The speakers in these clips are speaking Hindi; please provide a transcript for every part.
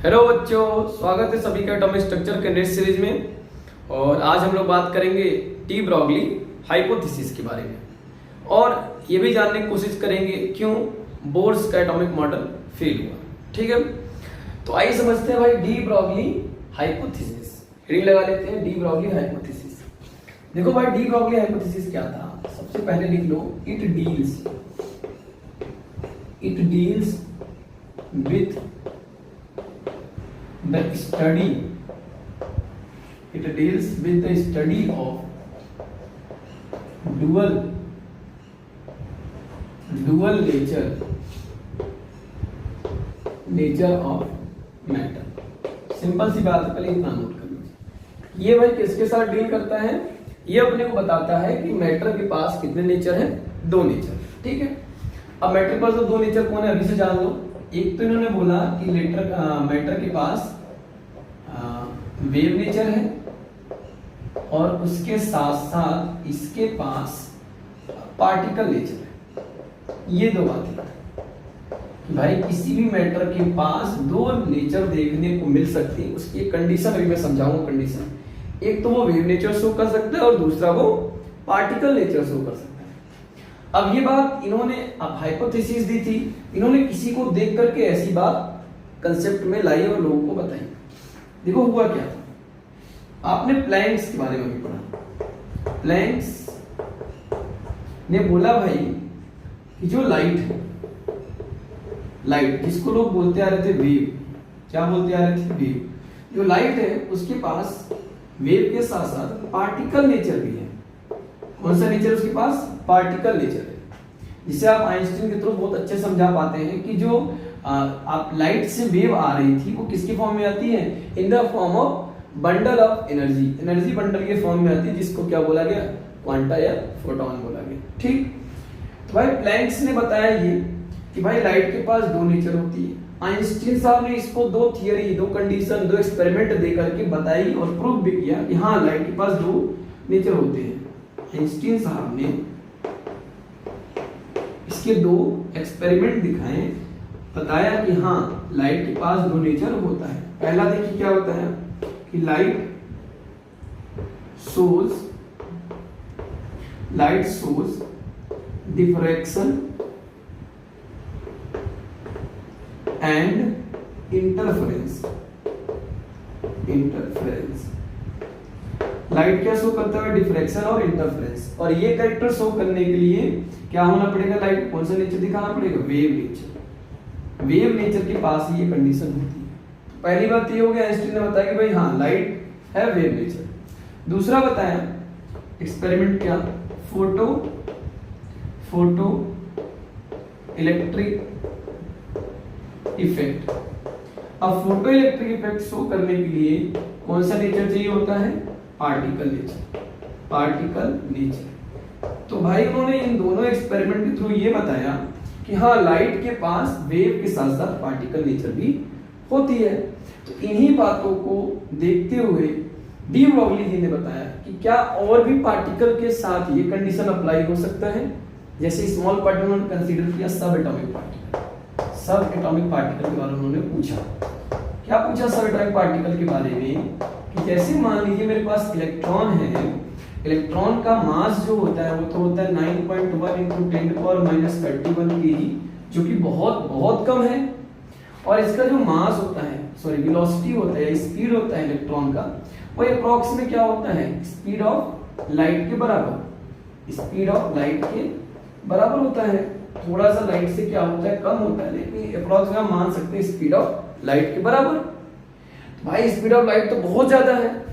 हेलो बच्चों, स्वागत है सभी का एटॉमिक स्ट्रक्चर के नेक्स्ट सीरीज में। और आज हम लोग बात करेंगे डी ब्रॉगली हाइपोथेसिस के बारे में और ये भी जानने की कोशिश करेंगे क्यों बोर्स का एटॉमिक मॉडल फेल हुआ। ठीक है, तो आइए समझते हैं भाई डी ब्रॉगली हाइपोथेसिस। हेडिंग लगा लेते हैं डी ब्रॉगली हाइपोथेसिस। देखो भाई डी ब्रॉगली हाइपोथेसिस क्या था, सबसे पहले लिख लो it deals with the study of dual nature of matter। Simple सी बात है, पहले इतना नोट कर लीजिए। ये भाई किसके साथ डील करता है? ये अपने को बताता है कि मैटर के पास कितने नेचर है, दो नेचर। ठीक है, अब मैटर के पास दो नेचर कौन है अभी से जान लो। एक तो इन्होंने बोला कि मैटर के पास वेव नेचर है और उसके साथ साथ इसके पास पार्टिकल नेचर है। ये दो बातें भाई किसी भी मैटर के पास दो नेचर देखने को मिल सकती है। उसकी एक कंडीशन अभी मैं समझाऊंगा। कंडीशन एक तो वो वेव नेचर शो कर सकता है और दूसरा वो पार्टिकल नेचर शो कर सकता है। अब ये बात इन्होंने अब हाइपोथेसिस दी थी, इन्होंने किसी को देख करके ऐसी बात कंसेप्ट में लाई और लोगों को बताई। देखो हुआ क्या था, आपने प्लैंक्स के बारे में भी पढ़ा। प्लैंक्स ने बोला भाई कि जो लाइट है, लाइट जिसको लोग बोलते आ रहे थे वेव, क्या बोलते आ रहे थे वेव, जो लाइट है उसके पास वेव के साथ साथ पार्टिकल नेचर भी है। कौन सा नेचर उसके पास? पार्टिकल नेचर है, जिसे आप आइंस्टीन के थ्रू बहुत अच्छे समझा पाते हैं कि जो आप लाइट से वेव आ रही थी वो किसके फॉर्म में आती है? In the form of bundle of energy. Energy bundle के फॉर्म में आती है, जिसको क्या बोला गया? क्वांटा या फोटोन बोला गया। ठीक, तो भाई प्लैंक्स ने बताया ये कि भाई लाइट के पास दो नेचर होती है। आइंस्टीन साहब ने इसको दो थियरी, दो कंडीशन, दो एक्सपेरिमेंट दे करके बताई और प्रूव भी किया कि हाँ लाइट के पास दो नेचर होते हैं। आइंस्टीन साहब ने इसके दो एक्सपेरिमेंट दिखाए, बताया कि हाँ लाइट के पास दो नेचर होता है। पहला देखिए क्या होता है कि light shows diffraction and interference। Light क्या शो करता है? डिफ्रैक्शन और इंटरफेरेंस। और ये कैरेक्टर शो करने के लिए क्या होना पड़ेगा? लाइट कौन सा नेचर दिखाना पड़ेगा? Wave nature. वेव नेचर के पास ये कंडीशन होती है। पहली बात ये हो गया, आइंस्टीन ने बताया कि भाई हाँ लाइट है वेव नेचर। दूसरा बताया एक्सपेरिमेंट क्या? Photo electric effect. अब फोटो इलेक्ट्रिक इफेक्ट शो करने के लिए कौन सा नेचर चाहिए होता है? Particle nature. तो भाई उन्होंने इन दोनों एक्सपेरिमेंट के थ्रू ये बताया कि हाँ लाइट के पास वेव के साथ साथ पार्टिकल नेचर भी होती है। तो इन्हीं बातों को देखते हुए डी ब्रॉगली जी ने बताया कि क्या और भी पार्टिकल के साथ ये कंडीशन अप्लाई हो सकता है। जैसे स्मॉल पार्टिकल उन्होंने कंसीडर किया सब एटॉमिक पार्टिकल। सब एटॉमिक पार्टिकल के बारे में उन्होंने पूछा। क्या पूछा सब एटॉमिक पार्टिकल के बारे में कि जैसे मान लीजिए मेरे पास इलेक्ट्रॉन है, इलेक्ट्रॉन का मास जो होता है वो तो होता है 9.1 × 10⁻31 kg, जो कि बहुत बहुत कम है। और इसका जो मास होता है, सॉरी वेलोसिटी होता है, स्पीड होता है इलेक्ट्रॉन का, वो अप्रॉक्स में क्या होता है? स्पीड ऑफ लाइट के बराबर। स्पीड ऑफ लाइट के बराबर होता है। थोड़ा सा लाइट से क्या होता है? कम होता है, लेकिन अप्रॉक्स में हम मान सकते हैं स्पीड ऑफ लाइट के बराबर। तो भाई स्पीड ऑफ लाइट तो बहुत ज्यादा है,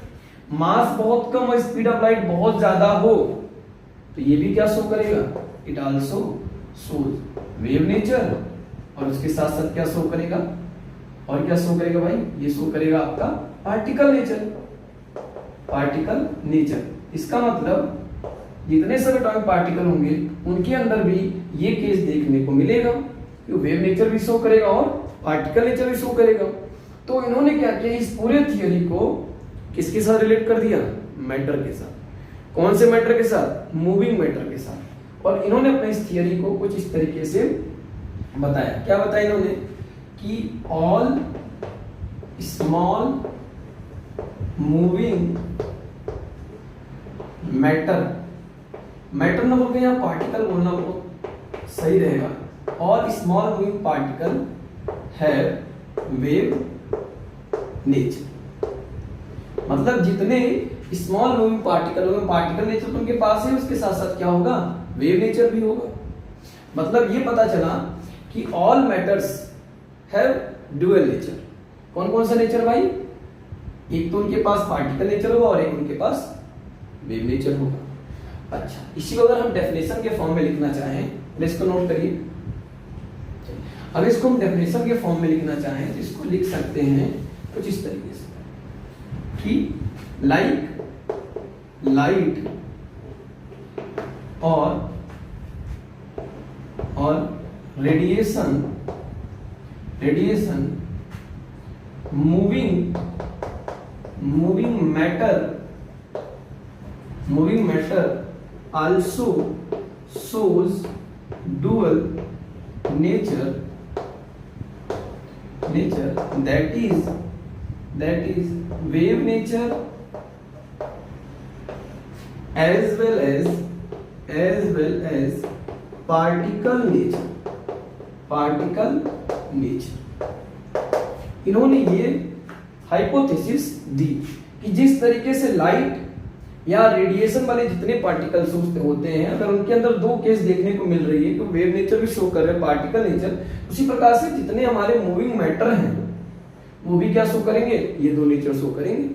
मास बहुत कम और स्पीड ऑफ लाइट बहुत ज्यादा हो तो ये भी क्या शो करेगा? It also shows wave nature. और उसके साथ साथ क्या शो करेगा? और क्या शो करेगा भाई? ये शो करेगा आपका पार्टिकल नेचर। इसका मतलब जितने सब एटॉमिक पार्टिकल होंगे उनके अंदर भी ये केस देखने को मिलेगा कि वेव नेचर भी शो करेगा और पार्टिकल नेचर भी शो करेगा। तो इन्होंने क्या किया, इस पूरे थियरी को किसके साथ रिलेट कर दिया? मैटर के साथ। कौन से मैटर के साथ? मूविंग मैटर के साथ। और इन्होंने अपने इस थियरी को कुछ इस तरीके से बताया। क्या बताया इन्होंने कि all small moving matter, matter ना बोल के यहाँ पार्टिकल बोलना बहुत सही रहेगा, और small moving particle have wave nature. मतलब जितने स्मॉल मूविंग पार्टिकल होंगे, पार्टिकल नेचर तो उनके पास है, उसके साथ साथ क्या होगा, वेव नेचर भी होगा। मतलब ये पता चला कि all matters have dual nature. कौन कौन सा नेचर भाई, एक तो उनके पास पार्टिकल नेचर होगा और एक उनके पास वेव नेचर होगा। अच्छा, इसी को अगर हम डेफिनेशन के फॉर्म में लिखना चाहें तो इसको नोट करिए। अब इसको हम डेफिनेशन के फॉर्म में लिखना चाहें तो इसको लिख सकते हैं कुछ इस तरीके से कि लाइट और radiation moving matter also shows dual nature, that is wave nature as well as particle nature। इन्होंने ये हाइपोथेसिस दी कि जिस तरीके से लाइट या रेडिएशन वाले जितने पार्टिकल्स होते हैं, अगर उनके अंदर दो केस देखने को मिल रही है कि वेव नेचर भी शो कर रहे हैं, पार्टिकल नेचर, उसी प्रकार से जितने हमारे मूविंग मैटर हैं वो भी क्या शो करेंगे, ये दो नेचर शो करेंगे।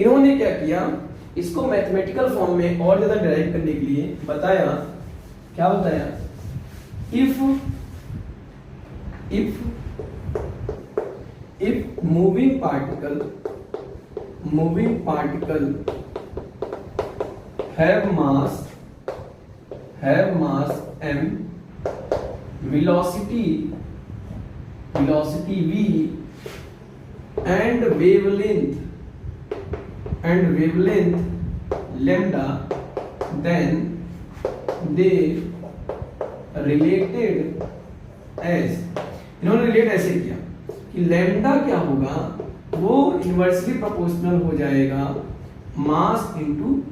इन्होंने क्या किया, इसको मैथमेटिकल फॉर्म में और ज्यादा डिराइव करने के लिए बताया, क्या बताया, if moving particle have mass m, velocity v, and wavelength lambda, then they related as, इन्होंने रिलेट ऐसे किया कि लैम्डा क्या होगा, वो इनवर्सली प्रोपोर्शनल हो जाएगा मास इनटू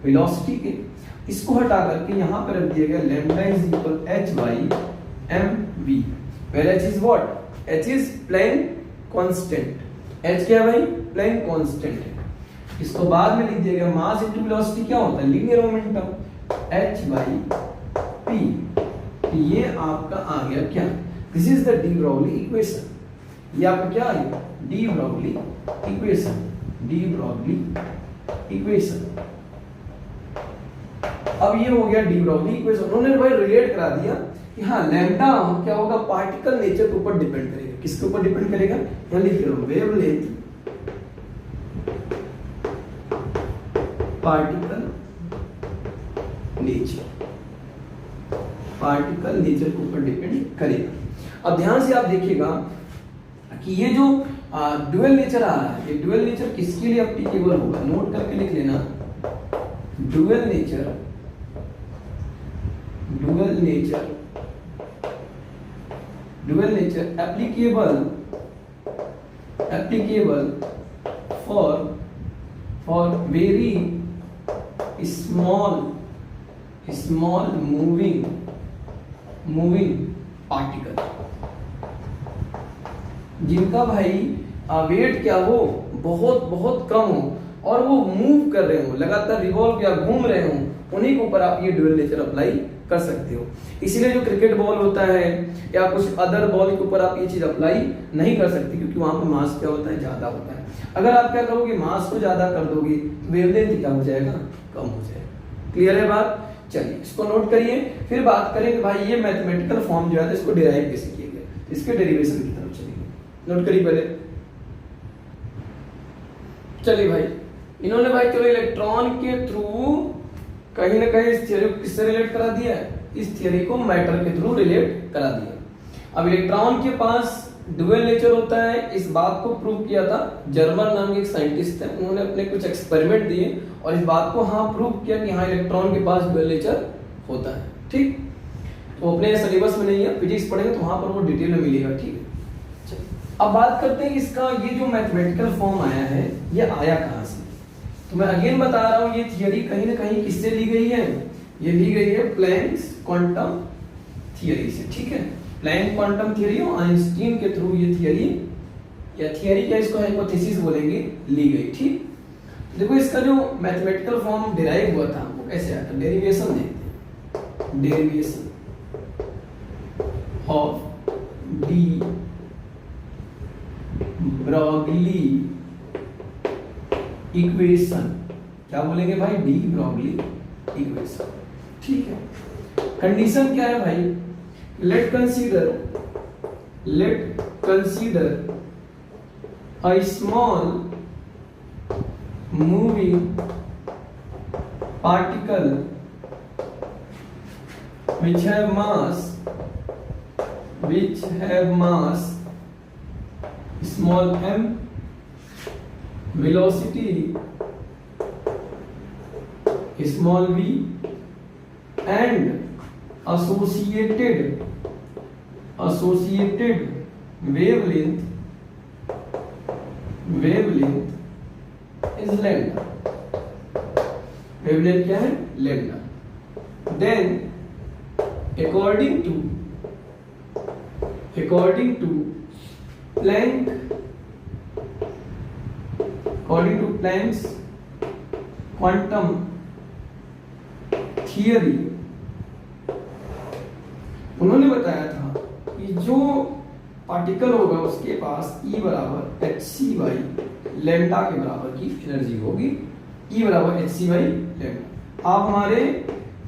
वेलोसिटी के। इसको हटा करके यहां पर रख दिया गया lambda is equal h by mv, where h is what, h is Planck constant, h क्या है भाई, प्लेन कांस्टेंट है। इसको बाद में लिख दिया गया मास इनटू वेलोसिटी क्या होता है, linear momentum, h by p। ये आपका आ गया क्या, this is the de Broglie equation. ये आपका क्या है, डी ब्रॉगली इक्वेशन। अब ये हो गया डी ब्रॉगली इक्वेशन। उन्होंने भाई रिलेट करा दिया कि हाँ लैम्डा क्या होगा, पार्टिकल नेचर के ऊपर डिपेंड करेगा। किसके ऊपर डिपेंड करेगा, यहां लिख रहा हूं, वेवलेंथ पार्टिकल नेचर के ऊपर डिपेंड करेगा। अब ध्यान से आप देखिएगा कि ये जो ड्यूअल नेचर आ रहा है, ये ड्यूअल नेचर किसके लिए एप्लीकेबल होगा, नोट करके लिख लेना, dual nature applicable for very small moving particle, जिनका भाई वेट क्या हो, बहुत कम हो और वो मूव कर रहे हो, लगातार रिवॉल्व या घूम रहे हो, उन्हीं के ऊपर आप ये ड्यूअल नेचर अप्लाई कर सकते हो। इसीलिए जो क्रिकेट बॉल होता है या कुछ अदर बॉल के ऊपर आप ये चीज अप्लाई नहीं कर सकते, क्योंकि वहां पर मास क्या होता है, ज्यादा होता है। अगर आप क्या करोगे, मास को ज्यादा कर दोगे तो वेवलेंथ क्या हो जाएगा, कम हो जाएगा। क्लियर है बात, चलिए इसको नोट करिए। फिर बात करेंगे भाई ये मैथमेटिकल फॉर्म जो है इसको डिराइव कैसे किया गया, इसके डेरिवेशन की तरफ चलेंगे। नोट करिए पहले, चलिए भाई इन्होंने भाई चलो इलेक्ट्रॉन के थ्रू कहीं ना कहीं इस थ्योरी को किससे रिलेट करा दिया है, इस थ्योरी को मैटर के थ्रू रिलेट करा दिया। अब इलेक्ट्रॉन के पास ड्यूअल नेचर होता है, इस बात को प्रूव किया था जर्मन नाम के एक साइंटिस्ट थे, उन्होंने अपने कुछ एक्सपेरिमेंट दिए और इस बात को हाँ प्रूव किया कि हाँ इलेक्ट्रॉन के पास ड्यूअल नेचर होता है। ठीक, तो अपने सिलेबस में नहीं है, फिजिक्स पढ़ेंगे तो वहां पर वो डिटेल में मिलेगा। ठीक है, अब बात करते हैं इसका ये जो मैथमेटिकल फॉर्म आया है ये आया कहाँ से। तो मैं अगेन बता रहा हूँ ये थियरी कहीं ना कहीं किससे ली गई है, ये ली गई है प्लैंक्स क्वांटम थियरी से, ठीक है। प्लैंक क्वांटम थियरी और आइंस्टीन के थ्रू ये थियरी या थियरी क्या इसको हाइपोथेसिस बोलेंगे, ली गई, ठीक। देखो इसका जो मैथमेटिकल फॉर्म डिराइव हुआ था वो कैसे आया था, डेरिवेशन देखते हैं। Derivation of de Broglie equation, क्या बोलेंगे भाई, डी ब्रॉगली इक्वेशन, ठीक है। कंडीशन क्या है भाई, late consider a small moving particle which have mass small m, velocity small v and associated wavelength is lambda। wavelength क्या है, lambda। then according to Planck's quantum theory, उन्होंने बताया था कि जो पार्टिकल होगा उसके पास E बराबर hc बाई लैम्डा के बराबर की एनर्जी होगी, E बराबर hc बाई लैम्डा। आप हमारे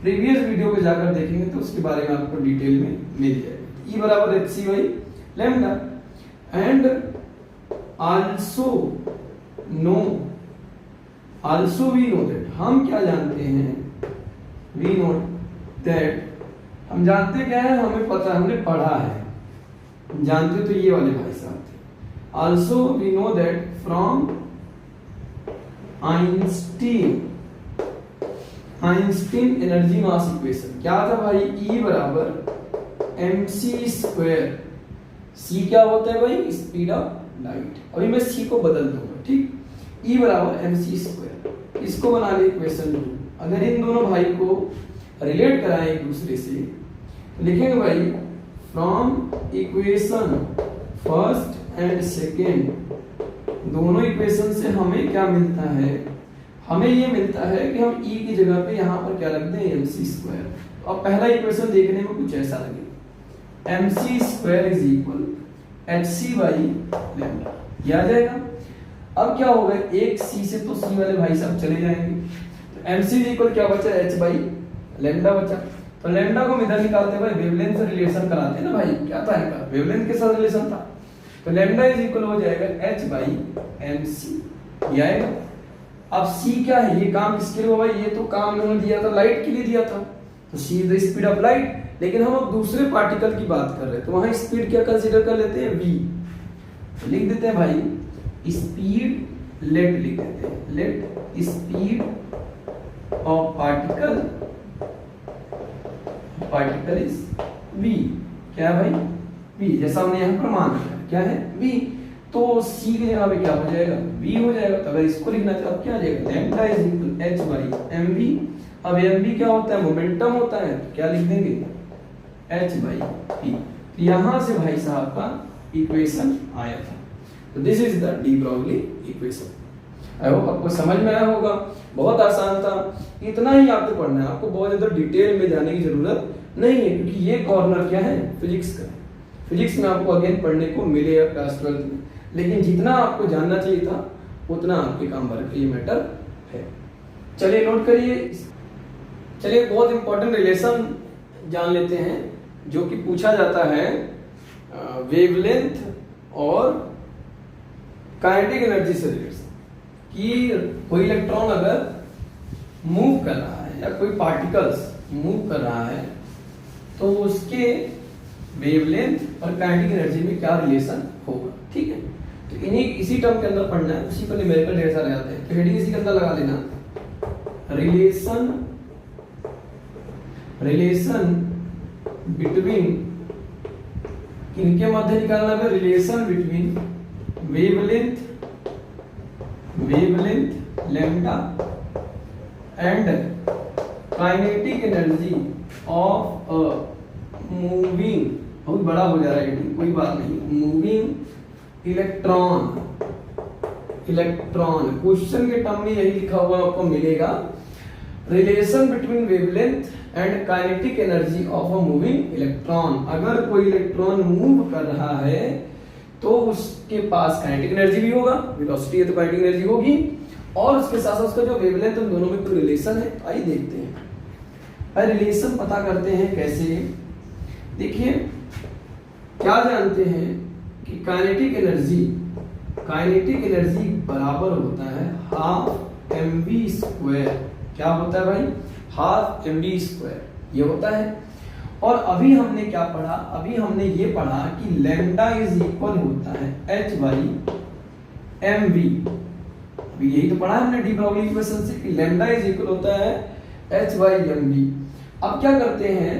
प्रीवियस वीडियो पे जाकर देखेंगे तो उसके बारे में आपको डिटेल में मिल जाएगा। E बराबर hc by lambda and also we know that, हम क्या जानते हैं, वी नो दैट, हम जानते क्या है, हमें पता, हमने पढ़ा है, जानते तो ये वाले भाई साहब थे। Also we know that from Einstein energy mass equation, क्या था भाई, E बराबर mc स्क्वायर, C क्या होता है भाई, स्पीड ऑफ लाइट, अभी मैं C को बदल दूंगा, ठीक। E बराबर mc स्क्वायर, इसको बना ले इक्वेशन 2। अगर इन दोनों भाई को रिलेट कराएं एक दूसरे से, लिखेंगे भाई from equation first and second, दोनों इक्वेशन से हमें क्या मिलता है, हमें ये मिलता है कि हम E की जगह पे यहाँ पर क्या रख दें, mc स्क्वायर। तो अब पहला इक्वेशन देखने में कुछ ऐसा लगे, mc square is equal hc by lambda, ये आ जाएगा। अब क्या होगा, एक C से तो C वाले भाई साहब चले जाएंगे, तो mc इज इक्वल क्या बचा, h बाई लैम्डा बचा। तो लैम्डा को हम इधर निकालते हैं भाई, वेवलेंथ से रिलेशन कराते हैं ना भाई, क्या था इनका, वेवलेंथ के साथ रिलेशन था, तो लैम्डा इज इक्वल हो जाएगा h बाई mc, ये आएगा। अब c क्या है, ये काम किसके लिए हुआ भाई, ये तो काम उन्होंने दिया था लाइट के लिए दिया था, तो c is the speed of light. लेकिन हम अब दूसरे पार्टिकल की बात कर रहे हैं, तो वहां स्पीड क्या कंसीडर कर लेते हैं, v, तो लिख देते हैं भाई स्पीड, लेट लिख देते हैं, let speed of particle is v, क्या है भाई, v, जैसा हमने यहाँ पर मान रखा है, क्या है v, तो c की जगह पे क्या हो जाएगा, v हो जाएगा। तो अगर इसको लिखना चाहे अब क्या आ जाएगा, lambda is equal h by mv। अब mv क्या होता है, मोमेंटम होता है, तो क्या लिख देंगे, h बाई p। तो यहाँ से भाई साहब का इक्वेशन आया था, तो this is the de Broglie equation. I hope आपको समझ में आया होगा, बहुत आसान था, इतना ही आपको पढ़ना है, आपको बहुत ज्यादा डिटेल में जाने की जरूरत नहीं है, क्योंकि ये कॉर्नर क्या है, फिजिक्स का। फिजिक्स में आपको अगेन पढ़ने को मिलेगा क्लास 12 में, लेकिन जितना आपको जानना चाहिए था उतना आपके काम भर का ये मैटर है। चलिए नोट करिए, चलिए बहुत इंपॉर्टेंट रिलेशन जान लेते हैं जो कि पूछा जाता है वेवलेंथ और काइनेटिक एनर्जी से रिलेशन, कि कोई इलेक्ट्रॉन अगर मूव कर रहा है या कोई पार्टिकल्स मूव कर रहा है तो उसके वेवलेंथ और काइनेटिक एनर्जी में क्या रिलेशन होगा, ठीक है। तो इन्हीं इसी टर्म के अंदर पढ़ना है, उसी को न्यूमेरिकल ढेर सारे आते हैं, तो हेडिंग इसी के अंदर लगा देना, रिलेशन बिटवीन किनके मध्य निकालना है? Relation between wavelength lambda and kinetic energy of a moving, बहुत बड़ा हो जा रहा है कोई बात नहीं, मूविंग इलेक्ट्रॉन। क्वेश्चन के टर्म में यही लिखा हुआ आपको मिलेगा, relation between wavelength and kinetic energy of a moving electron. अगर कोई इलेक्ट्रॉन मूव कर रहा है तो उसके पास काइनेटिक एनर्जी भी होगा, वेलोसिटी है तो काइनेटिक एनर्जी होगी, और उसके साथ साथ उसका जो वेवलेंथ, उन दोनों में कोई रिलेशन है। आइए देखते हैं, रिलेशन पता करते हैं कैसे। देखिए, क्या जानते हैं कि काइनेटिक एनर्जी बराबर होता है हाफ mv²। क्या होता है भाई? हाफ mv², ये होता है। और अभी हमने क्या पढ़ा? अभी हमने ये पढ़ा कि लैम्डा इज इक्वल होता है h बाई mv। अभी यही तो पढ़ा है हमने डी ब्राउली इक्वेशन से कि लैम्डा इज इक्वल होता है h बाई mv। अब क्या करते हैं,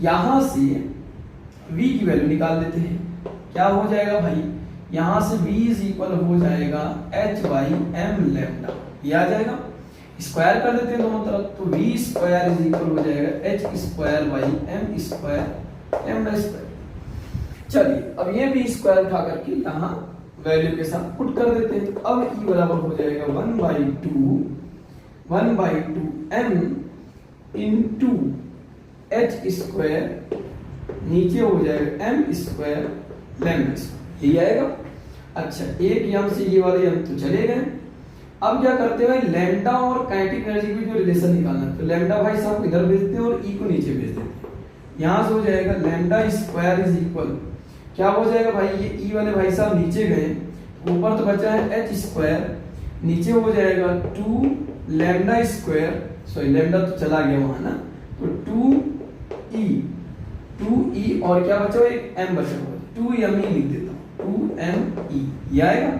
यहां से v की वैल्यू निकाल देते हैं। क्या हो जाएगा भाई? यहां से v इज इक्वल हो जाएगा h बाई m लैम्डा, ये आ जाएगा। स्क्वायर कर देते हैं दोनों तरफ, तो v स्क्वायर इज इक्वल हो जाएगा h square by m square lambda square. चलिए, अब ये v स्क्वायर उठा करके यहाँ वैल्यू के साथ पुट कर देते हैं। अब e बराबर हो जाएगा 1/2 m इंटू h स्क्वायर, नीचे हो जाएगा m स्क्वायर लैम्डा स्क्वायर, यही आएगा। अच्छा, एक यम से ये वाले यम तो चले गए। अब क्या करते हैं, लैम्डा और काइनेटिक एनर्जी की जो रिलेशन निकालना है, तो लैम्डा भाई साहब इधर भेजते हैं और e को नीचे भेज देते हैं। यहां से हो जाएगा लैम्डा स्क्वायर इज इक्वल, क्या हो जाएगा भाई, ये e वाले भाई साहब नीचे गए, ऊपर तो बचा है h स्क्वायर, नीचे हो जाएगा 2 लैम्डा स्क्वायर, सॉरी लैम्डा तो चला गया वहां ना, तो 2e और क्या बचा हुआ, एक m बचा हुआ, 2me लिख देता हूं, 2me, ये आएगा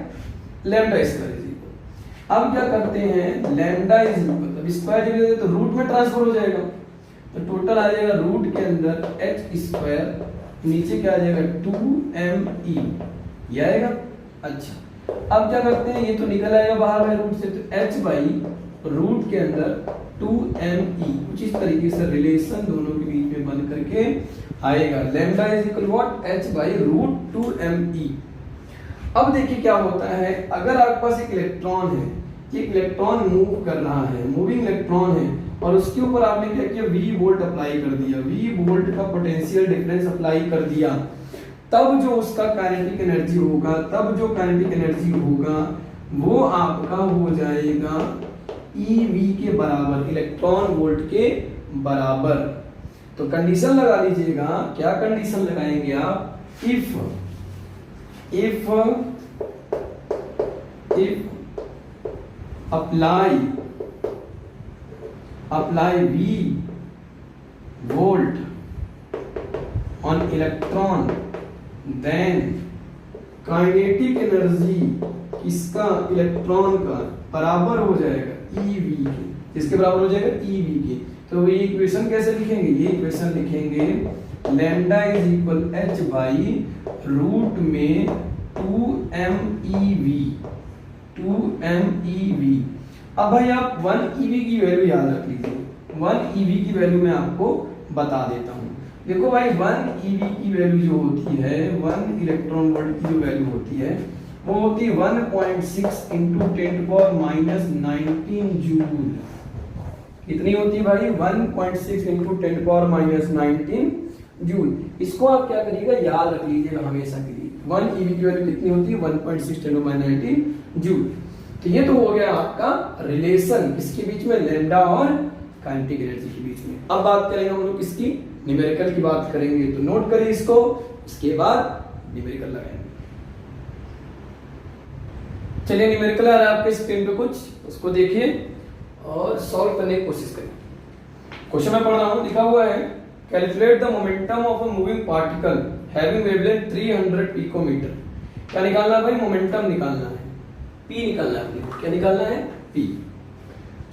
लैम्डा स्क्वायर इज इक्वल। अब क्या करते हैं, लैम्डा इज इक्वल, अब स्क्वायर जब दे तो रूट में ट्रांसफर हो जाएगा, तो टोटल आ जाएगा रूट के अंदर h स्क्वायर, नीचे क्या आ जाएगा 2me, ये आएगा। अच्छा, अब क्या करते हैं, ये तो निकल आएगा बाहर में रूट से, तो h बाई रूट के अंदर 2me, कुछ इस तरीके से रिलेशन दोनों के बीच में बन करके आएगा। Lambda is equal what, h by root 2me। अब देखिए क्या होता है, अगर आपके पास एक इलेक्ट्रॉन है, एक इलेक्ट्रॉन मूव कर रहा है, मूविंग इलेक्ट्रॉन है, और उसके ऊपर आपने क्या किया, v वोल्ट अप्लाई कर दिया, v वोल्ट का पोटेंशियल डिफरेंस अप्लाई कर दिया, तब जो उसका काइनेटिक एनर्जी होगा, वो आपका हो जाएगा ev के बराबर, इलेक्ट्रॉन वोल्ट के बराबर। तो कंडीशन लगा लीजिएगा, क्या कंडीशन लगाएंगे आप, if apply v volt on electron, then kinetic energy इसका, इलेक्ट्रॉन का बराबर हो जाएगा ev के, इसके बराबर हो जाएगा ev के। तो ये इक्वेशन कैसे लिखेंगे, ये इक्वेशन लिखेंगे lambda is equal h by root में 2mev। अब भाई आप 1ev की वैल्यू याद रख लीजिए, 1ev की वैल्यू मैं आपको बता देता हूं। देखो भाई 1ev की वैल्यू जो होती है, 1 इलेक्ट्रॉन वोल्ट की जो वैल्यू होती है, वो होती है 1.6 इंटू 10⁻19 जूल। कितनी होती है भाई, 1.6 इंटू 10⁻19 जूल। इसको आप क्या करिएगा, याद रख लीजिएगा हमेशा के लिए, 1ev की वैल्यू कितनी होती है, 1.6 10⁻19 जूल। तो ये तो हो गया आपका रिलेशन किसके बीच में, लैम्डा और काइनेटिक एनर्जी के बीच में। अब बात करेंगे हम लोग किसकी, न्यूमेरिकल की बात करेंगे, तो नोट करिए इसको, इसके बाद न्यूमेरिकल लगाएंगे। चलिए, न्यूमेरिकल आ रहा है आपके स्क्रीन पे कुछ, उसको देखिए और सॉल्व करने की कोशिश करिए। क्वेश्चन में पढ़ रहा हूं, लिखा हुआ है calculate the momentum of a moving particle having wavelength 300 picometre. क्या निकालना है भाई, मोमेंटम निकालना है, p निकालना है, क्या निकालना है, p।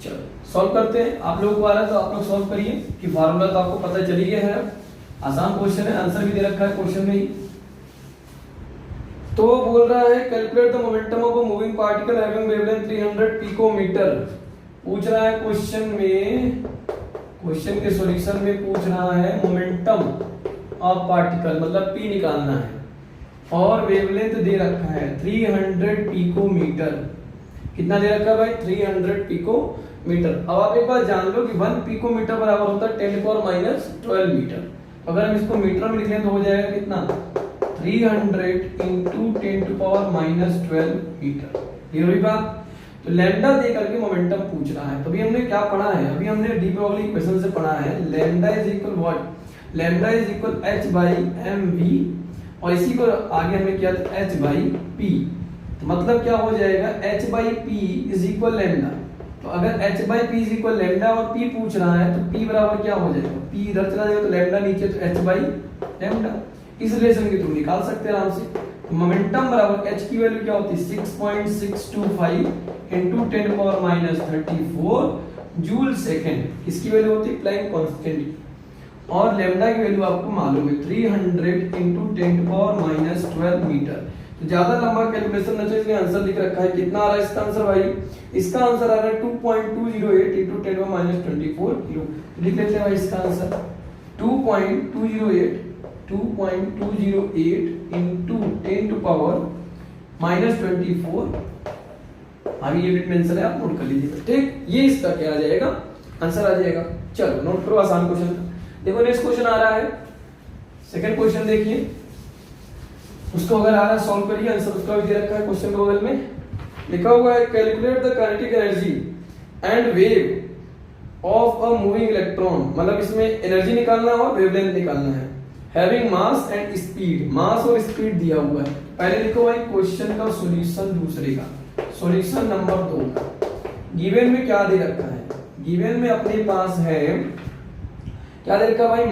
चलो सॉल्व करते हैं, आप लोगों को आ रहा है तो आप लोग सॉल्व करिए, कि फार्मूला तो आपको पता चल ही गया है, आसान क्वेश्चन है, आंसर भी दे रखा है क्वेश्चन में ही। तो बोल रहा है calculate the momentum of a moving particle having wavelength 300 picometre. पूछ रहा है क्वेश्चन में, क्वेश्चन के सॉल्यूशन में पूछ रहा है मोमेंटम ऑफ पार्टिकल मतलब p निकालना है और वेवलेंथ दे रखा है 300 पिकोमीटर। कितना दे रखा है भाई? 300 पिकोमीटर। अब आप एक बात जान लो कि 1 पिकोमीटर बराबर होता है 10⁻12 मीटर। अगर हम इसको मीटर में लिखें तो हो जाएगा कितना? 300 इंटू 10⁻12 मीटर। ये हुई बात। तो लैम्डा दे करके मोमेंटम पूछ रहा है। तो अभी हमने क्या पढ़ा है? अभी हमने डी ब्रोगली इक्वेशन से पढ़ा है lambda is equal what? Lambda is equal h by mv और इसी को आगे हमने किया था h बाई p। तो मतलब क्या हो जाएगा? h by p is equal lambda. तो अगर h by p is equal lambda और p पूछ रहा है तो p बराबर क्या हो जाएगा? p इधर चला जाएगा तो लैम्डा नीचे तो h बाई लैम्डा। इस रिलेशन के थ्रू निकाल सकते हैं आराम से। मोमेंटम बराबर h की वैल्यू क्या होती है? 6.625 इंटू 10⁻34 जूल सेकेंड। इसकी वैल्यू होती है प्लैंक कांस्टेंट। और लैम्डा की वैल्यू आपको मालूम है 300 इंटू 10⁻12 मीटर। तो ज्यादा लंबा कैलकुलेशन न चाहिए, आंसर लिख रखा है। कितना आ रहा है इसका आंसर भाई? इसका आंसर आ रहा है 2.208 इंटू 10⁻24 किलो। लिख लेते हैं भाई इसका आंसर 2.208 इंटू 10⁻24। अभी ये बिट मेंशन है, आप नोट कर लीजिएगा। ठीक, ये इसका क्या आ जाएगा? आंसर आ जाएगा। चलो नोट करो, आसान क्वेश्चन। देखो नेक्स्ट क्वेश्चन आ रहा है, सेकंड क्वेश्चन देखिए। उसको अगर आ रहा है सॉल्व करिए। आंसर उसका भी दे रखा है क्वेश्चन के बगल में लिखा हुआ है calculate the kinetic energy and wave of a moving electron. मतलब इसमें एनर्जी निकालना है और वेवलेंथ निकालना है। हैविंग मास एंड स्पीड, मास और स्पीड दिया हुआ है। पहले लिखो भाई क्वेश्चन का सॉल्यूशन, दूसरे का सॉल्यूशन नंबर 2 का। गिवन में क्या दे रखा है? गिवन में अपने पास है क्या दे रखा है भाई?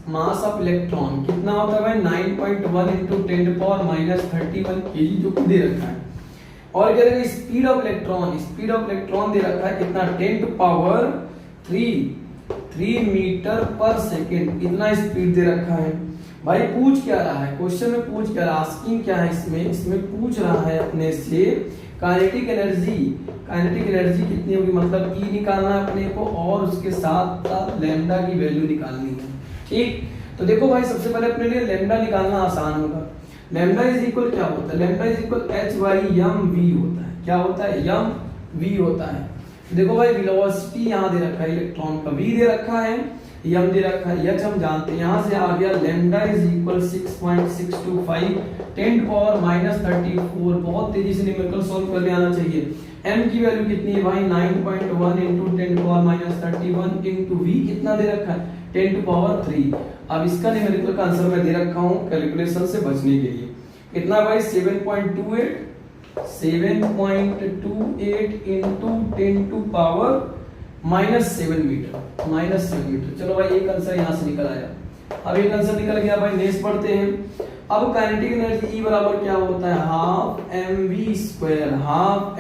मास ऑफ इलेक्ट्रॉन कितना होता है भाई? 9.1 इंटू 10⁻31 केजी जो दे रखा है। और क्या देगा? स्पीड ऑफ इलेक्ट्रॉन दे रखा है कितना? 10⁻3 मीटर पर सेकेंड। इतना स्पीड दे रखा है भाई। पूछ क्या रहा है क्वेश्चन में? पूछ क्या रहा है? आस्किंग क्या है इसमें पूछ रहा है अपने से काइनेटिक एनर्जी कितनी होगी, मतलब E निकालना है अपने को और उसके साथ साथ लैम्डा की वैल्यू निकालनी है। ठीक, तो देखो भाई सबसे पहले अपने लिए लैम्डा निकालना आसान होगा। लैम्डा इज इक्वल क्या होता है? Lambda is equal h by mv होता है। क्या होता है? mv होता है। देखो भाई वेलोसिटी यहाँ दे रखा है इलेक्ट्रॉन का, v दे रखा है, m दे रखा है, h हम जानते हैं। यहाँ से आ गया लैम्डा इज इक्वल 6.625 10⁻34। बहुत तेजी से न्यूमेरिकल सॉल्व कर ले आना चाहिए। m की वैल्यू कितनी है भाई? 9.1 इंटू 10⁻31 इंटू v कितना दे रखा है? 10⁻3। अब इसका न्यूमेरिकल का आंसर मैं दे रखा हूँ कैलकुलेशन से बचने के लिए। कितना भाई? 7.28 इंटू 10⁻7 मीटर। चलो भाई एक आंसर यहाँ से निकल आया। अब एक आंसर निकल गया भाई। नेक्स्ट पढ़ते हैं। अब काइनेटिक एनर्जी E बराबर क्या होता है? हाफ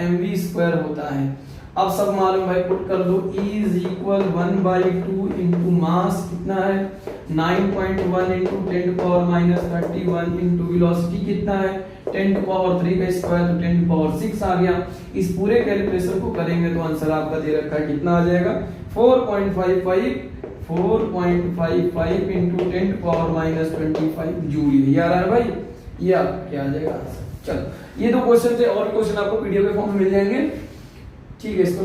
mv स्क्वायर होता है। अब सब मालूम भाई, पुट कर दो। E is equal 1/2 into mass कितना है? 9.1 इंटू 10⁻31 इंटू वेलोसिटी कितना है? 10⁻3 का स्क्वायर तो 10⁻6 आ गया। इस पूरे कैलकुलेशन को करेंगे तो आंसर आपका दे रखा है कितना आ जाएगा? 4.55 इंटू 10⁻25 जूल। ये आ रहा है भाई, ये आपका क्या आ जाएगा आंसर। चलो ये दो क्वेश्चन थे, और क्वेश्चन आपको पीडीएफ के फॉर्म में मिल जाएंगे। ठीक है, इसको